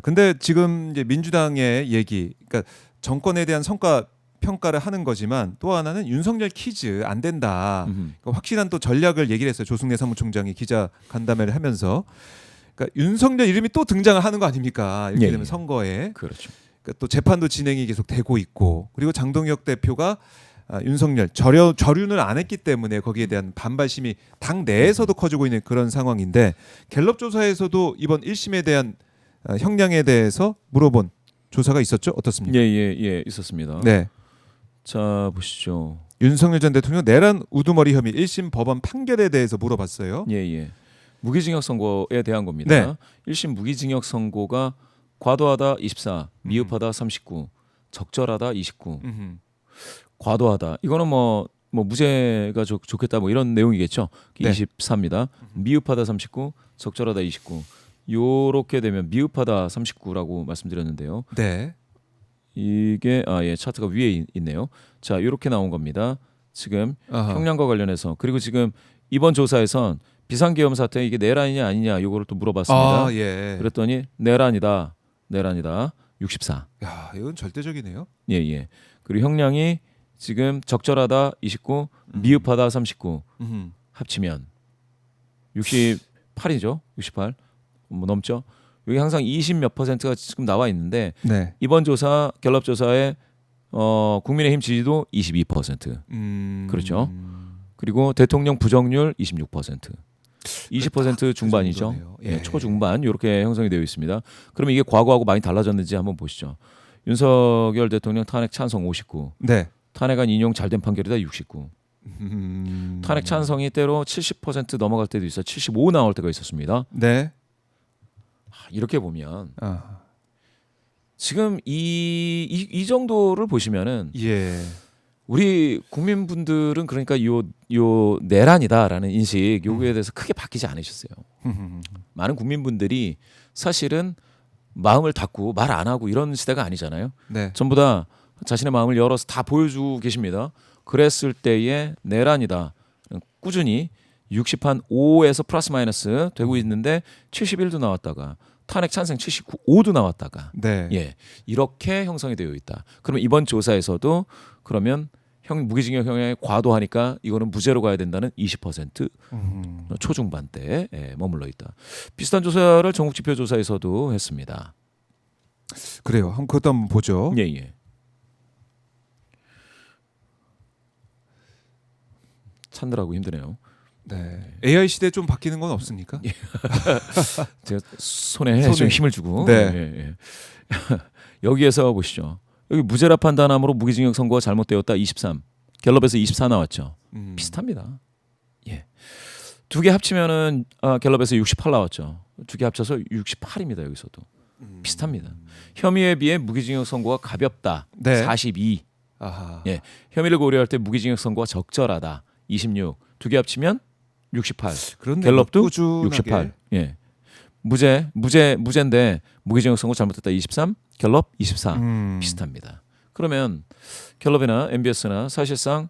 근데 지금 이제 민주당의 얘기, 그러니까 정권에 대한 성과 평가를 하는 거지만 또 하나는 윤석열 키즈 안 된다. 그러니까 확실한 또 전략을 얘기를 했어요. 조승래 사무총장이 기자 간담회를 하면서. 그러니까 윤석열 이름이 또 등장을 하는 거 아닙니까? 이렇게 되면 선거에. 그렇죠. 그러니까 또 재판도 진행이 계속 되고 있고, 그리고 장동혁 대표가 윤석열 절윤을 안 했기 때문에 거기에 대한 반발심이 당 내에서도 커지고 있는 그런 상황인데, 갤럽 조사에서도 이번 1심에 대한 형량에 대해서 물어본 조사가 있었죠? 어떻습니까? 예, 있었습니다. 네. 자, 보시죠. 윤석열 전 대통령 내란 우두머리 혐의 1심 법원 판결에 대해서 물어봤어요. 예. 무기징역 선고에 대한 겁니다. 네. 1심 무기징역 선고가 과도하다 24, 미흡하다 39, 적절하다 29. 과도하다. 이거는 뭐 무죄가 좋겠다 뭐 이런 내용이겠죠. 네. 24입니다. 미흡하다 39, 적절하다 29. 요렇게 되면 미흡하다 39라고 말씀드렸는데요. 네. 이게 차트가 위에 있네요. 자, 이렇게 나온 겁니다. 지금 아하. 형량과 관련해서. 그리고 지금 이번 조사에선 비상계엄 사태 이게 내란이냐 아니냐 요거를 또 물어봤습니다. 예. 그랬더니 내란이다. 64. 야, 이건 절대적이네요. 예. 그리고 형량이 지금 적절하다 29, 미흡하다 39. 합치면 68이죠. 68. 뭐 넘죠. 여기 항상 20 몇 %가 지금 나와 있는데 네. 이번 조사 갤럽 조사에 국민의힘 지지도 22%. 그렇죠. 그리고 대통령 부정률 26%. 20% 중반이죠. 예. 초중반 이렇게 형성이 되어 있습니다. 그러면 이게 과거하고 많이 달라졌는지 한번 보시죠. 윤석열 대통령 탄핵 찬성 59. 네. 탄핵안 인용 잘된 판결이다 69. 탄핵 찬성이 때로 70% 넘어갈 때도 있어. 75 나올 때가 있었습니다. 네. 이렇게 보면 지금 이 정도를 보시면은 예. 우리 국민분들은 그러니까 요 내란이다라는 인식 요구에 대해서 크게 바뀌지 않으셨어요. 많은 국민분들이 사실은 마음을 닫고 말 안 하고 이런 시대가 아니잖아요. 네. 전부 다 자신의 마음을 열어서 다 보여주고 계십니다. 그랬을 때에 내란이다. 꾸준히 60한5에서 플러스 마이너스 되고 있는데 71도 나왔다가 탄핵 찬성 75도 나왔다가 네. 예, 이렇게 형성이 되어 있다. 그러면 이번 조사에서도 그러면 무기징역 형량이 과도하니까 이거는 무죄로 가야 된다는 20% 초중반대에 머물러 있다. 비슷한 조사를 전국지표조사에서도 했습니다. 그래요. 한번 그것도 한번 보죠. 예. 찾느라고 힘드네요. 네. AI 시대 좀 바뀌는 건 없습니까? 제가 손에 좀 힘을 주고 네. 예. 여기에서 보시죠. 여기 무죄라 판단함으로 무기징역 선고가 잘못되었다 23. 갤럽에서 24 나왔죠. 비슷합니다. 예. 두 개 합치면은 갤럽에서 68 나왔죠. 두 개 합쳐서 68입니다. 여기서도 비슷합니다. 혐의에 비해 무기징역 선고가 가볍다. 네. 42. 아하. 예. 혐의를 고려할 때 무기징역 선고가 적절하다. 26. 두 개 합치면 68. 그런데 갤럽도 꾸준하게. 68. 예. 무죄인데 무기징역 선고 잘못했다 23. 갤럽 24. 비슷합니다. 그러면 갤럽이나 MBS나 사실상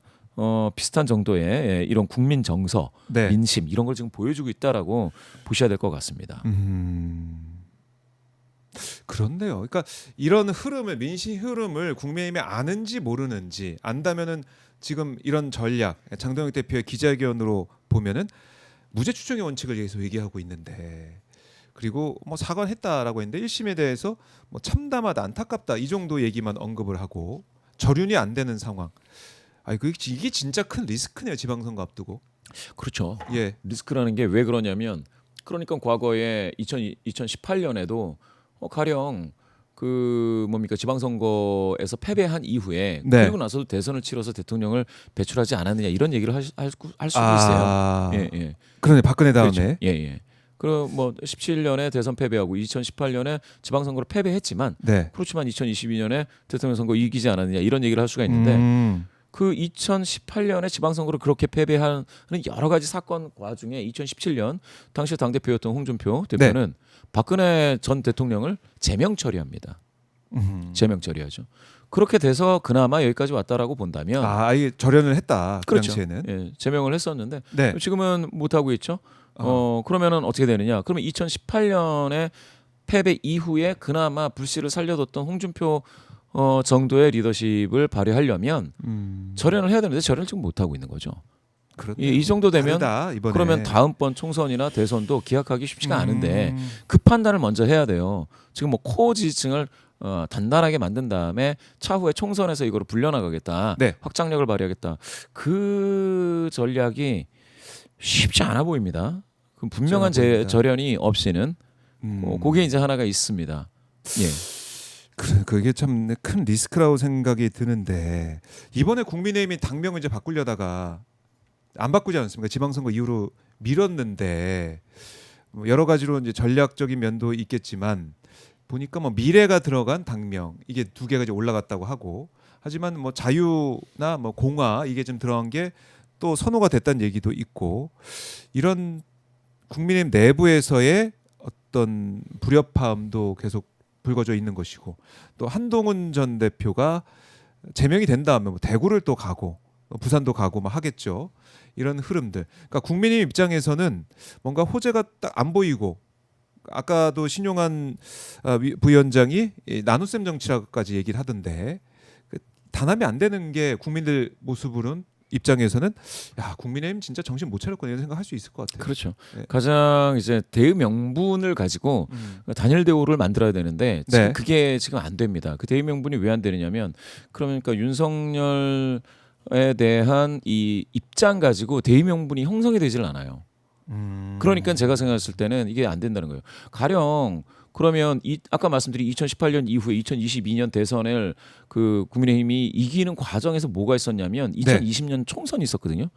비슷한 정도의 이런 국민 정서, 네. 민심 이런 걸 지금 보여주고 있다라고 보셔야 될 것 같습니다. 그렇네요. 그러니까 이런 흐름을, 민심 흐름을 국민의힘이 아는지 모르는지, 안다면은 지금 이런 전략, 장동혁 대표의 기자회견으로 보면은 무죄 추정의 원칙을 계속 얘기하고 있는데, 그리고 뭐 사과했다라고 했는데 1심에 대해서 뭐 참담하다, 안타깝다 이 정도 얘기만 언급을 하고 절윤이 안 되는 상황. 이게 진짜 큰 리스크네요. 지방선거 앞두고. 그렇죠. 예. 리스크라는 게 왜 그러냐면 그러니까 과거에 2018년에도 가령 지방선거에서 패배한 이후에 네. 그리고 나서도 대선을 치러서 대통령을 배출하지 않았느냐 이런 얘기를 할 수도 있어요. 예. 그러네. 박근혜 다음에. 그렇죠. 예. 그리고 뭐 17년에 대선 패배하고 2018년에 지방선거를 패배했지만 네. 그렇지만 2022년에 대통령 선거 이기지 않았느냐 이런 얘기를 할 수가 있는데 그 2018년에 지방선거를 그렇게 패배하는 여러 가지 사건 과중에 2017년 당시 당대표였던 홍준표 대표는 박근혜 전 대통령을 제명 처리합니다. 제명 처리하죠. 그렇게 돼서 그나마 여기까지 왔다라고 본다면 이게 절연을 했다. 그 그렇죠. 당시에는. 예, 제명을 했었는데 네. 지금은 못 하고 있죠. 그러면은 어떻게 되느냐? 그러면 2018년에 패배 이후에 그나마 불씨를 살려뒀던 홍준표 정도의 리더십을 발휘하려면 절연을 해야 되는데 절연을 지금 못 하고 있는 거죠. 이 정도 되면 다르다, 이번에. 그러면 다음번 총선이나 대선도 기약하기 쉽지가 않은데 그 판단을 먼저 해야 돼요. 지금 뭐 코어 지지층을 단단하게 만든 다음에 차후에 총선에서 이거를 불려나가겠다, 네. 확장력을 발휘하겠다. 그 전략이 쉽지 않아 보입니다. 그 분명한 절연이 없이는 그게 이제 하나가 있습니다. 예. 그게 참 큰 리스크라고 생각이 드는데 이번에 국민의힘이 당명을 이제 바꾸려다가 안 바꾸지 않습니까? 지방선거 이후로 미뤘는데 뭐 여러 가지로 이제 전략적인 면도 있겠지만 보니까 뭐 미래가 들어간 당명 이게 2개가 이제 올라갔다고 하고 하지만 뭐 자유나 뭐 공화 이게 좀 들어간 게 또 선호가 됐다는 얘기도 있고 이런 국민의힘 내부에서의 어떤 불협화음도 계속 불거져 있는 것이고 또 한동훈 전 대표가 제명이 된 다음에 뭐 대구를 또 가고 부산도 가고 막 하겠죠. 이런 흐름들. 그러니까 국민의힘 입장에서는 뭔가 호재가 딱 안 보이고 아까도 신용한 부위원장이 나눗셈 정치라고까지 얘기를 하던데 단합이 안 되는 게 국민들 모습으로는 입장에서는 야 국민의힘 진짜 정신 못 차렸구나 이런 생각할 수 있을 것 같아요. 그렇죠. 네. 가장 이제 대의 명분을 가지고 단일 대우를 만들어야 되는데 지금 네. 그게 지금 안 됩니다. 그 대의 명분이 왜 안 되느냐면 그러니까 윤석열에 대한 이 입장 가지고 대의 명분이 형성이 되질 않아요. 그러니까 제가 생각했을 때는 이게 안 된다는 거예요. 가령 그러면 아까 말씀드린 2018년 이후에 2022년 대선을 그 국민의힘이 이기는 과정에서 뭐가 있었냐면 2020년 총선이 있었거든요.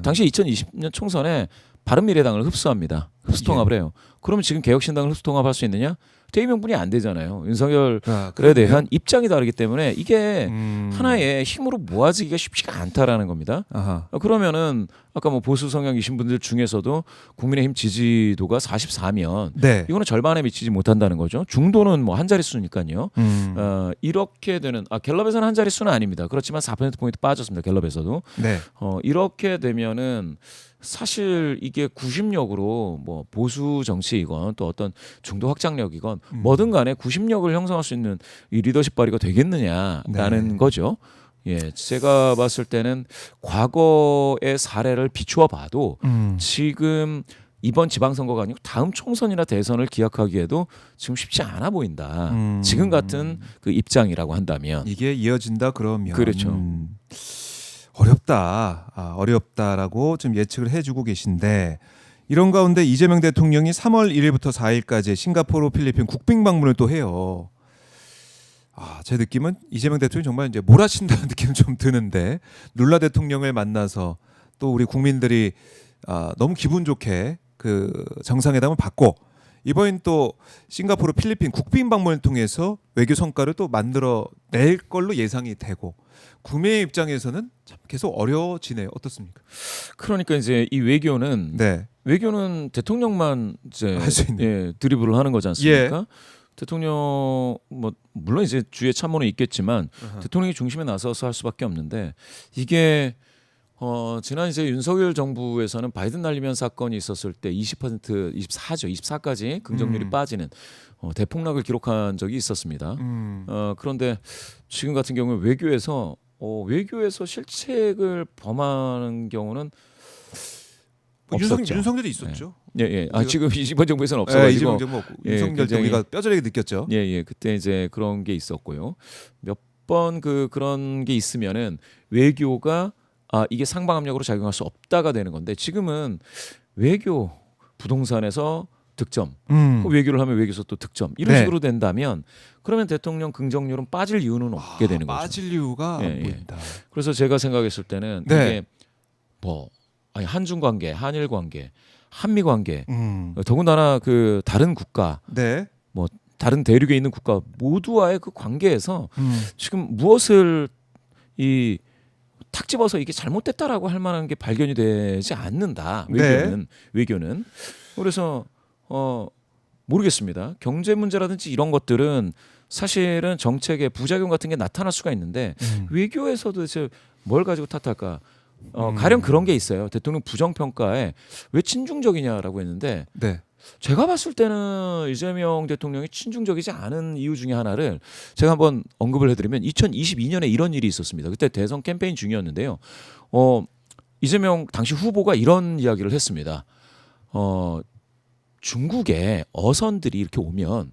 당시 2020년 총선에 바른미래당을 흡수합니다. 흡수통합을 해요. 그러면 지금 개혁신당을 흡수통합할 수 있느냐? 대의 명분이 안 되잖아요. 윤석열에 대한 입장이 다르기 때문에 이게 하나의 힘으로 모아지기가 쉽지가 않다라는 겁니다. 그러면은 아까 뭐 보수 성향이신 분들 중에서도 국민의힘 지지도가 44면 네. 이거는 절반에 미치지 못한다는 거죠. 중도는 뭐 한 자릿수니까요. 이렇게 되는 갤럽에서는 한 자릿수는 아닙니다. 그렇지만 4%포인트 빠졌습니다. 갤럽에서도. 네. 이렇게 되면은 사실 이게 구심력으로 뭐 보수 정치이건 또 어떤 중도 확장력이건 뭐든 간에 구심력을 형성할 수 있는 이 리더십 발휘가 되겠느냐라는 거죠. 예, 제가 봤을 때는 과거의 사례를 비추어 봐도 지금 이번 지방선거가 아니고 다음 총선이나 대선을 기약하기에도 지금 쉽지 않아 보인다. 지금 같은 그 입장이라고 한다면 이게 이어진다 그러면 그렇죠. 어렵다라고 좀 예측을 해주고 계신데 이런 가운데 이재명 대통령이 3월 1일부터 4일까지 싱가포르, 필리핀 국빈 방문을 또 해요. 제 느낌은 이재명 대통령이 정말 이제 몰아친다는 느낌이 좀 드는데 룰라 대통령을 만나서 또 우리 국민들이 너무 기분 좋게 그 정상회담을 받고 이번엔 또 싱가포르, 필리핀 국빈 방문을 통해서 외교 성과를 또 만들어 낼 걸로 예상이 되고 국민의 입장에서는 참 계속 어려워지네요. 어떻습니까? 그러니까 이제 이 외교는 대통령만 이제 할 수 있는 드리블을 하는 거지 않습니까? 대통령 뭐 물론 이제 주위에 참모는 있겠지만 대통령이 중심에 나서서 할 수밖에 없는데 이게 지난 이제 윤석열 정부에서는 바이든 날리면 사건이 있었을 때 20% 24까지 긍정률이 빠지는 대폭락을 기록한 적이 있었습니다. 그런데 지금 같은 경우에 외교에서 실책을 범하는 경우는 없었죠. 윤석열이 있었죠. 지금 이번 정부에서는 없어가지고 윤석열 정부가 뼈저리게 느꼈죠. 그때 이제 그런 게 있었고요. 몇 번 그런 게 있으면은 외교가 이게 상방압력으로 작용할 수 없다가 되는 건데 지금은 외교 부동산에서 득점, 외교를 하면 외교에서 또 득점 이런 식으로 된다면 그러면 대통령 긍정률은 빠질 이유는 없게 되는 거죠. 빠질 이유가 안 보인다. 그래서 제가 생각했을 때는 이게 뭐 한중 관계, 한일 관계, 한미 관계, 더군다나 그 다른 국가, 뭐 다른 대륙에 있는 국가 모두와의 그 관계에서 지금 무엇을 탁 집어서 이게 잘못됐다라고 할 만한 게 발견이 되지 않는다. 외교는. 그래서 모르겠습니다. 경제 문제라든지 이런 것들은 사실은 정책의 부작용 같은 게 나타날 수가 있는데 외교에서도 이제 뭘 가지고 탓할까? 가령 그런 게 있어요. 대통령 부정평가에 왜 친중적이냐라고 했는데 제가 봤을 때는 이재명 대통령이 친중적이지 않은 이유 중에 하나를 제가 한번 언급을 해드리면 2022년에 이런 일이 있었습니다. 그때 대선 캠페인 중이었는데요. 이재명 당시 후보가 이런 이야기를 했습니다. 중국에 어선들이 이렇게 오면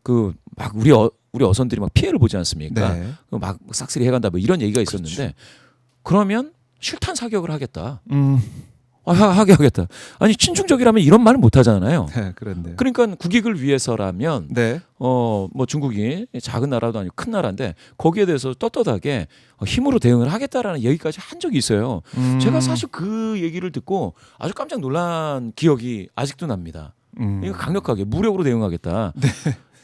그 막 우리 어선들이 막 피해를 보지 않습니까? 네. 막 싹쓸이 해간다 뭐 이런 얘기가 있었는데 그러면 실탄 사격을 하겠다. 하겠다. 아니 친중적이라면 이런 말은 못 하잖아요. 네, 그런데. 그러니까 국익을 위해서라면 네. 뭐 중국이 작은 나라도 아니고 큰 나라인데 거기에 대해서 떳떳하게 힘으로 대응을 하겠다라는 얘기까지 한 적이 있어요. 제가 사실 그 얘기를 듣고 아주 깜짝 놀란 기억이 아직도 납니다. 이거 강력하게 무력으로 대응하겠다. 네.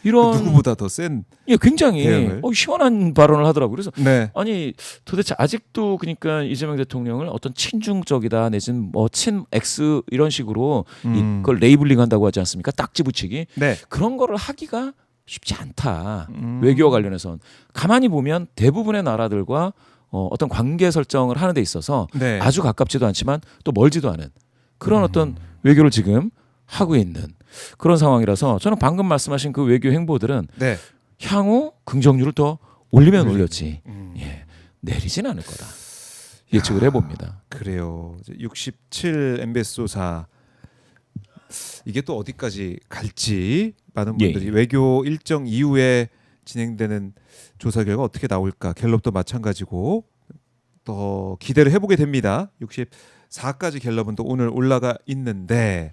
이런 누구보다 더 센. 예, 굉장히 대응을. 시원한 발언을 하더라고요. 그래서 네. 아니 도대체 아직도 그러니까 이재명 대통령을 어떤 친중적이다 내지는 뭐 친X 이런 식으로 이걸 레이블링한다고 하지 않습니까? 딱지 붙이기 네. 그런 거를 하기가 쉽지 않다. 외교와 관련해서는 가만히 보면 대부분의 나라들과 어떤 관계 설정을 하는 데 있어서 네. 아주 가깝지도 않지만 또 멀지도 않은 그런 어떤 외교를 지금 하고 있는 그런 상황이라서 저는 방금 말씀하신 그 외교 행보들은 네. 향후 긍정률을 더 올리면 올렸지 예, 내리진 않을 거다 예측을 해봅니다. 그래요. 67 MBS 조사 이게 또 어디까지 갈지 많은 분들이 외교 일정 이후에 진행되는 조사 결과 어떻게 나올까 갤럽도 마찬가지고 더 기대를 해보게 됩니다. 64까지 갤럽은 또 오늘 올라가 있는데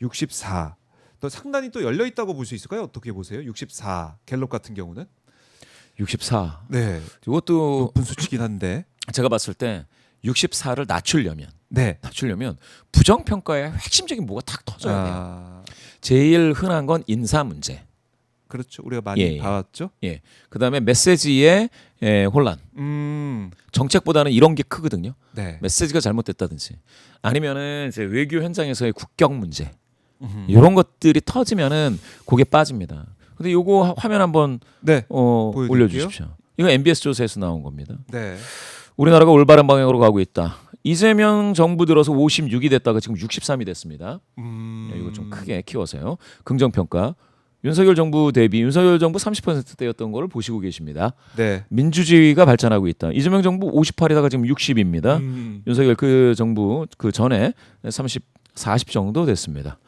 64 또 상단이 또 열려 있다고 볼 수 있을까요? 어떻게 보세요? 64 갤럽 같은 경우는 64 네 이것도 높은 수치긴 한데 제가 봤을 때 64를 낮추려면 네 부정평가의 핵심적인 뭐가 탁 터져야 돼요. 제일 흔한 건 인사 문제. 그렇죠. 우리가 많이 봐왔죠. 예. 그다음에 메시지의 혼란. 정책보다는 이런 게 크거든요. 네. 메시지가 잘못됐다든지 아니면은 이제 외교 현장에서의 국격 문제. 이런 것들이 터지면은 그게 빠집니다. 근데 요거 화면 한번 네. 올려 주십시오. 이거 MBS 조사에서 나온 겁니다. 네. 우리나라가 올바른 방향으로 가고 있다. 이재명 정부 들어서 56이 됐다가 지금 63이 됐습니다. 이거 좀 크게 키워서요. 긍정 평가. 윤석열 정부 대비 윤석열 정부 30%대였던 걸 보시고 계십니다. 네. 민주주의가 발전하고 있다. 이재명 정부 58이다가 지금 60입니다. 윤석열 그 정부 그 전에 40 정도 됐습니다.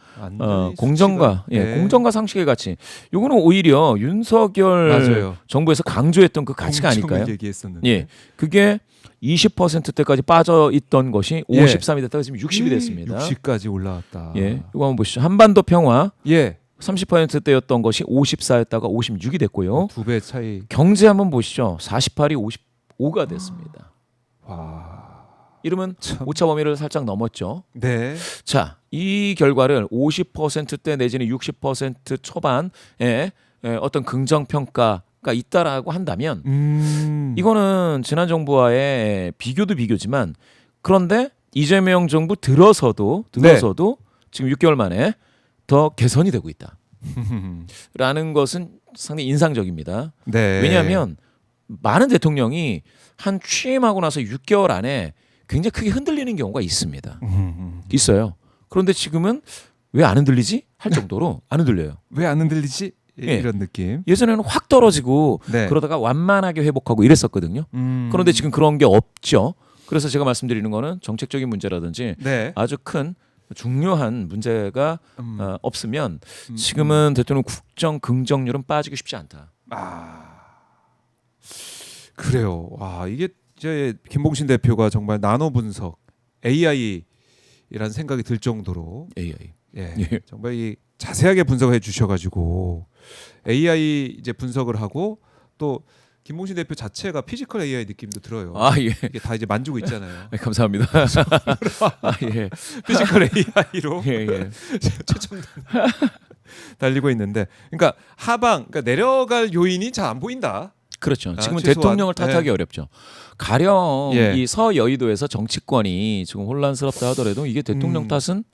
공정과 공정과 상식의 가치. 요거는 오히려 윤석열 맞아요. 정부에서 강조했던 그 가치가 아닐까요? 얘기했었는데. 예. 그게 20%대까지 빠져 있던 것이 53이 됐다가 지금 60이 됐습니다. 60까지 올라왔다. 예. 이거 한번 보시죠. 한반도 평화. 예. 30%대였던 것이 54였다가 56이 됐고요. 2배 차이. 경제 한번 보시죠. 48이 55가 됐습니다. 와. 이러면 참. 오차 범위를 살짝 넘었죠. 네. 자, 이 결과를 50%대 내지는 60% 초반에 어떤 긍정 평가가 있다라고 한다면 이거는 지난 정부와의 비교도 비교지만 그런데 이재명 정부 들어서도 지금 6개월 만에 더 개선이 되고 있다. 라는 것은 상당히 인상적입니다. 네. 왜냐하면 많은 대통령이 한 취임하고 나서 6개월 안에 굉장히 크게 흔들리는 경우가 있습니다. 있어요. 그런데 지금은 왜 안 흔들리지? 할 정도로 안 흔들려요. 왜 안 흔들리지? 이런 느낌. 예전에는 확 떨어지고 네. 그러다가 완만하게 회복하고 이랬었거든요. 그런데 지금 그런 게 없죠. 그래서 제가 말씀드리는 거는 정책적인 문제라든지 네. 아주 큰 중요한 문제가 없으면 지금은 대통령 국정 긍정률은 빠지기 쉽지 않다. 그래요. 와, 이게 이제 김봉신 대표가 정말 나노 분석 AI라는 생각이 들 정도로 AI. 예. 정말 이 자세하게 분석해 주셔가지고 AI 이제 분석을 하고 또 김봉신 대표 자체가 피지컬 AI 느낌도 들어요. 예. 이게 다 이제 만지고 있잖아요. 감사합니다. 예. 피지컬 AI로 예. 최첨단 달리고 있는데, 그러니까 하방, 그러니까 내려갈 요인이 잘 안 보인다. 그렇죠. 지금은 최소한, 대통령을 탓하기 어렵죠. 가령 예. 이 서여의도에서 정치권이 지금 혼란스럽다 하더라도 이게 대통령 탓은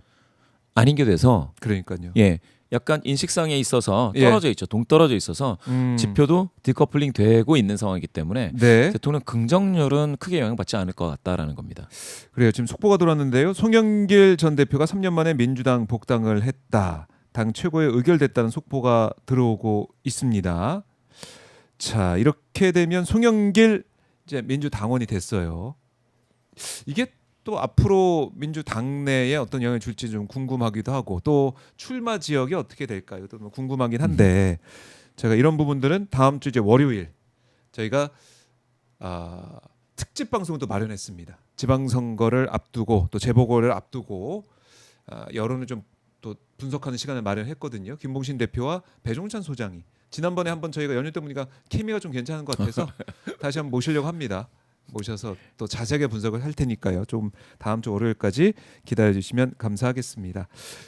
아닌 게 돼서 그러니까요. 예, 약간 인식상에 있어서 예. 떨어져 있죠. 동떨어져 있어서 지표도 디커플링 되고 있는 상황이기 때문에 네. 대통령 긍정률은 크게 영향받지 않을 것 같다라는 겁니다. 그래요. 지금 속보가 들어왔는데요. 송영길 전 대표가 3년 만에 민주당 복당을 했다. 당 최고에 의결됐다는 속보가 들어오고 있습니다. 자, 이렇게 되면 송영길 이제 민주당원이 됐어요. 이게 또 앞으로 민주당 내에 어떤 영향을 줄지 좀 궁금하기도 하고 또 출마 지역이 어떻게 될까요? 또 궁금하긴 한데 제가 이런 부분들은 다음 주 이제 월요일 저희가 특집 방송을 또 마련했습니다. 지방선거를 앞두고 또 재보궐을 앞두고 여론을 좀 또 분석하는 시간을 마련했거든요. 김봉신 대표와 배종찬 소장이 지난번에 한번 저희가 연휴 때 보니까 케미가 좀 괜찮은 것 같아서 다시 한번 모시려고 합니다. 모셔서 또 자세하게 분석을 할 테니까요. 좀 다음 주 월요일까지 기다려 주시면 감사하겠습니다.